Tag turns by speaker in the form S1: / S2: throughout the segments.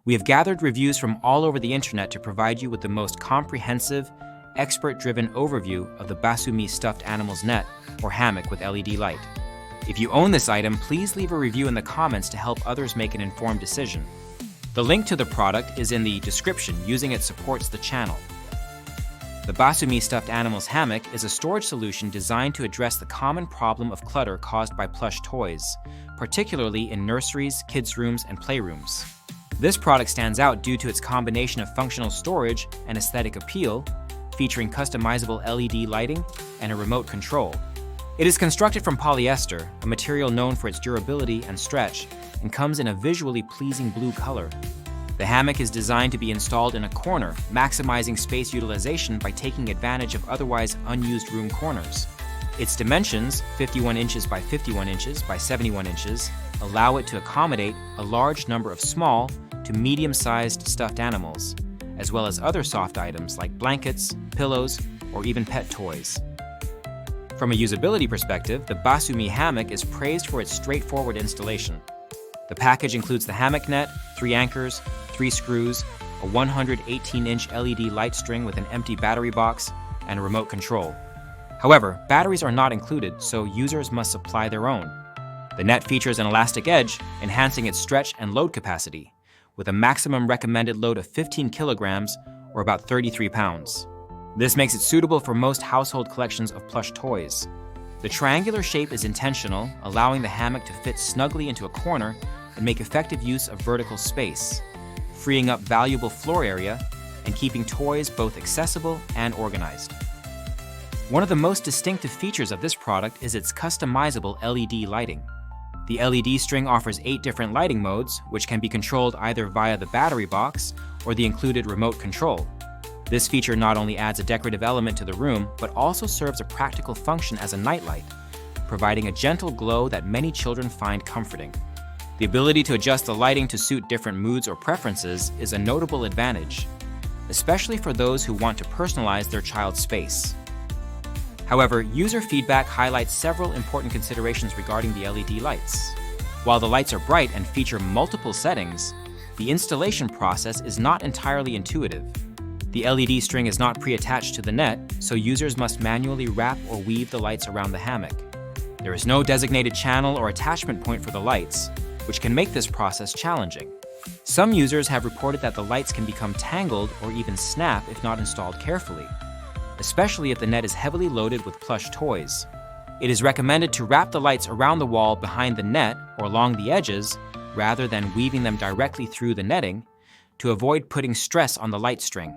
S1: We have gathered reviews from all over the internet to provide you with the most comprehensive, expert-driven overview of the Basumee Stuffed Animals Net or Hammock with LED light. If you own this item, please leave a review in the comments to help others make an informed decision. The link to the product is in the description. Using it supports the channel. The Basumee Stuffed Animals Hammock is a storage solution designed to address the common problem of clutter caused by plush toys, particularly in nurseries, kids' rooms, and playrooms. This product stands out due to its combination of functional storage and aesthetic appeal, featuring customizable LED lighting and a remote control. It is constructed from polyester, a material known for its durability and stretch, and comes in a visually pleasing blue color. The hammock is designed to be installed in a corner, maximizing space utilization by taking advantage of otherwise unused room corners. Its dimensions, 51 inches by 51 inches by 71 inches, allow it to accommodate a large number of small to medium-sized stuffed animals, as well as other soft items like blankets, pillows, or even pet toys. From a usability perspective, the Basumee hammock is praised for its straightforward installation. The package includes the hammock net, 3 anchors, 3 screws, a 118-inch LED light string with an empty battery box, and a remote control. However, batteries are not included, so users must supply their own. The net features an elastic edge, enhancing its stretch and load capacity, with a maximum recommended load of 15 kilograms, or about 33 pounds. This makes it suitable for most household collections of plush toys. The triangular shape is intentional, allowing the hammock to fit snugly into a corner and make effective use of vertical space, freeing up valuable floor area and keeping toys both accessible and organized. One of the most distinctive features of this product is its customizable LED lighting. The LED string offers 8 different lighting modes, which can be controlled either via the battery box or the included remote control. This feature not only adds a decorative element to the room, but also serves a practical function as a nightlight, providing a gentle glow that many children find comforting. The ability to adjust the lighting to suit different moods or preferences is a notable advantage, especially for those who want to personalize their child's space. However, user feedback highlights several important considerations regarding the LED lights. While the lights are bright and feature multiple settings, the installation process is not entirely intuitive. The LED string is not pre-attached to the net, so users must manually wrap or weave the lights around the hammock. There is no designated channel or attachment point for the lights, which can make this process challenging. Some users have reported that the lights can become tangled or even snap if not installed carefully, especially if the net is heavily loaded with plush toys. It is recommended to wrap the lights around the wall behind the net or along the edges, rather than weaving them directly through the netting, to avoid putting stress on the light string.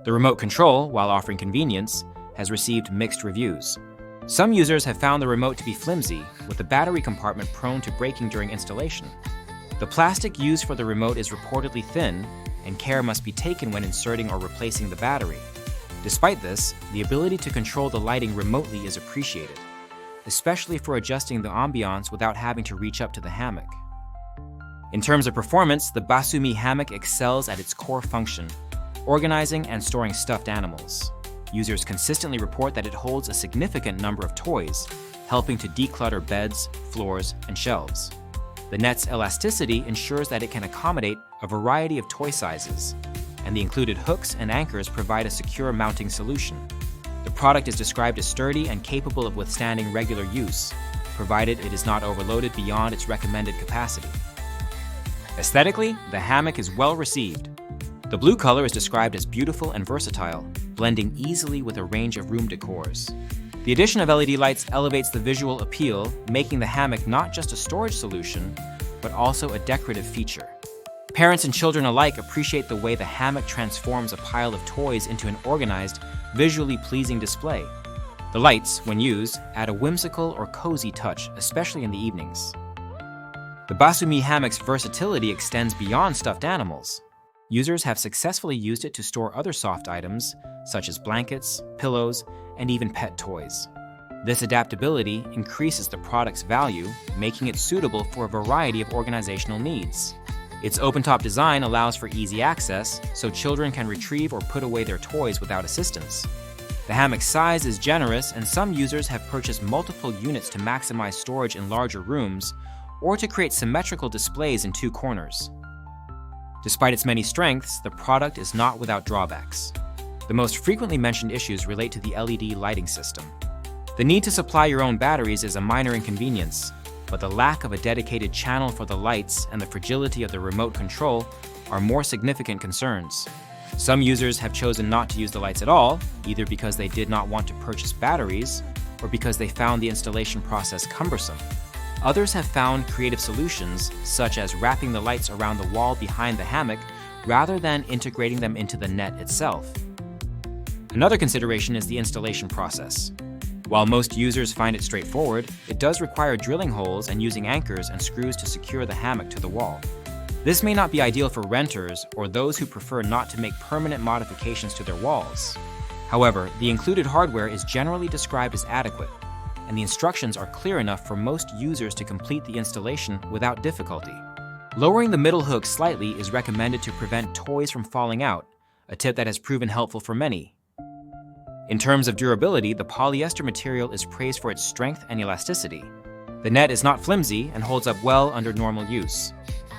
S1: The remote control, while offering convenience, has received mixed reviews. Some users have found the remote to be flimsy, with the battery compartment prone to breaking during installation. The plastic used for the remote is reportedly thin, and care must be taken when inserting or replacing the battery. Despite this, the ability to control the lighting remotely is appreciated, especially for adjusting the ambiance without having to reach up to the hammock. In terms of performance, the Basumee hammock excels at its core function, organizing and storing stuffed animals. Users consistently report that it holds a significant number of toys, helping to declutter beds, floors, and shelves. The net's elasticity ensures that it can accommodate a variety of toy sizes, and the included hooks and anchors provide a secure mounting solution. The product is described as sturdy and capable of withstanding regular use, provided it is not overloaded beyond its recommended capacity. Aesthetically, the hammock is well received. The blue color is described as beautiful and versatile, blending easily with a range of room decors. The addition of LED lights elevates the visual appeal, making the hammock not just a storage solution, but also a decorative feature. Parents and children alike appreciate the way the hammock transforms a pile of toys into an organized, visually pleasing display. The lights, when used, add a whimsical or cozy touch, especially in the evenings. The Basumee hammock's versatility extends beyond stuffed animals. Users have successfully used it to store other soft items, such as blankets, pillows, and even pet toys. This adaptability increases the product's value, making it suitable for a variety of organizational needs. Its open-top design allows for easy access, so children can retrieve or put away their toys without assistance. The hammock's size is generous, and some users have purchased multiple units to maximize storage in larger rooms or to create symmetrical displays in 2 corners. Despite its many strengths, the product is not without drawbacks. The most frequently mentioned issues relate to the LED lighting system. The need to supply your own batteries is a minor inconvenience, but the lack of a dedicated channel for the lights and the fragility of the remote control are more significant concerns. Some users have chosen not to use the lights at all, either because they did not want to purchase batteries or because they found the installation process cumbersome. Others have found creative solutions, such as wrapping the lights around the wall behind the hammock rather than integrating them into the net itself. Another consideration is the installation process. While most users find it straightforward, it does require drilling holes and using anchors and screws to secure the hammock to the wall. This may not be ideal for renters or those who prefer not to make permanent modifications to their walls. However, the included hardware is generally described as adequate, and the instructions are clear enough for most users to complete the installation without difficulty. Lowering the middle hook slightly is recommended to prevent toys from falling out, a tip that has proven helpful for many. In terms of durability, the polyester material is praised for its strength and elasticity. The net is not flimsy and holds up well under normal use.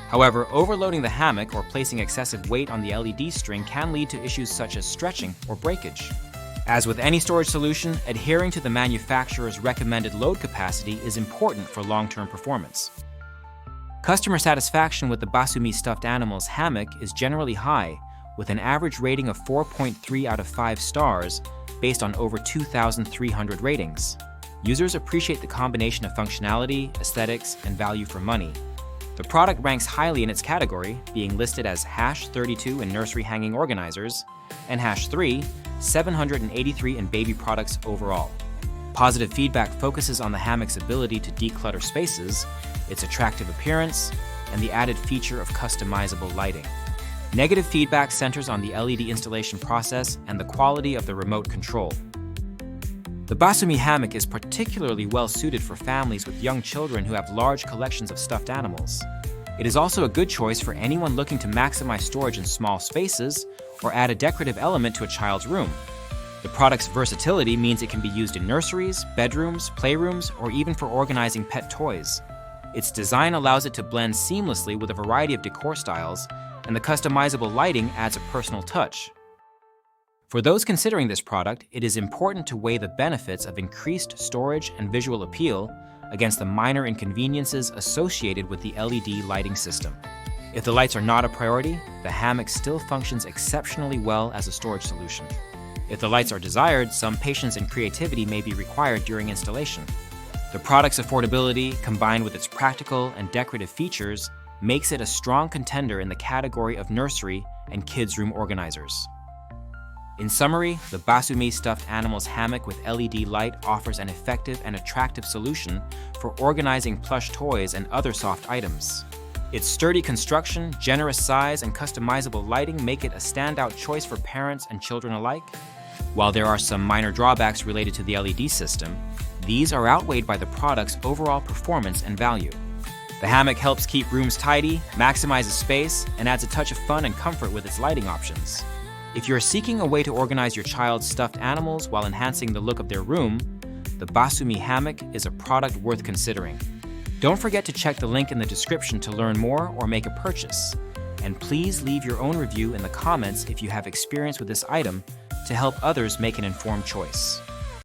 S1: However, overloading the hammock or placing excessive weight on the LED string can lead to issues such as stretching or breakage. As with any storage solution, adhering to the manufacturer's recommended load capacity is important for long-term performance. Customer satisfaction with the Basumee stuffed animals hammock is generally high, with an average rating of 4.3 out of 5 stars based on over 2,300 ratings. Users appreciate the combination of functionality, aesthetics, and value for money. The product ranks highly in its category, being listed as #32 in nursery hanging organizers and #3, 783 in baby products overall. Positive feedback focuses on the hammock's ability to declutter spaces, its attractive appearance, and the added feature of customizable lighting. Negative feedback centers on the LED installation process and the quality of the remote control. The Basumee hammock is particularly well suited for families with young children who have large collections of stuffed animals. It is also a good choice for anyone looking to maximize storage in small spaces or add a decorative element to a child's room. The product's versatility means it can be used in nurseries, bedrooms, playrooms, or even for organizing pet toys. Its design allows it to blend seamlessly with a variety of decor styles, and the customizable lighting adds a personal touch. For those considering this product, it is important to weigh the benefits of increased storage and visual appeal against the minor inconveniences associated with the LED lighting system. If the lights are not a priority, the hammock still functions exceptionally well as a storage solution. If the lights are desired, some patience and creativity may be required during installation. The product's affordability, combined with its practical and decorative features, makes it a strong contender in the category of nursery and kids' room organizers. In summary, the Basumee stuffed animals hammock with LED light offers an effective and attractive solution for organizing plush toys and other soft items. Its sturdy construction, generous size, and customizable lighting make it a standout choice for parents and children alike. While there are some minor drawbacks related to the LED system, these are outweighed by the product's overall performance and value. The hammock helps keep rooms tidy, maximizes space, and adds a touch of fun and comfort with its lighting options. If you're seeking a way to organize your child's stuffed animals while enhancing the look of their room, the Basumee hammock is a product worth considering. Don't forget to check the link in the description to learn more or make a purchase. And please leave your own review in the comments if you have experience with this item to help others make an informed choice.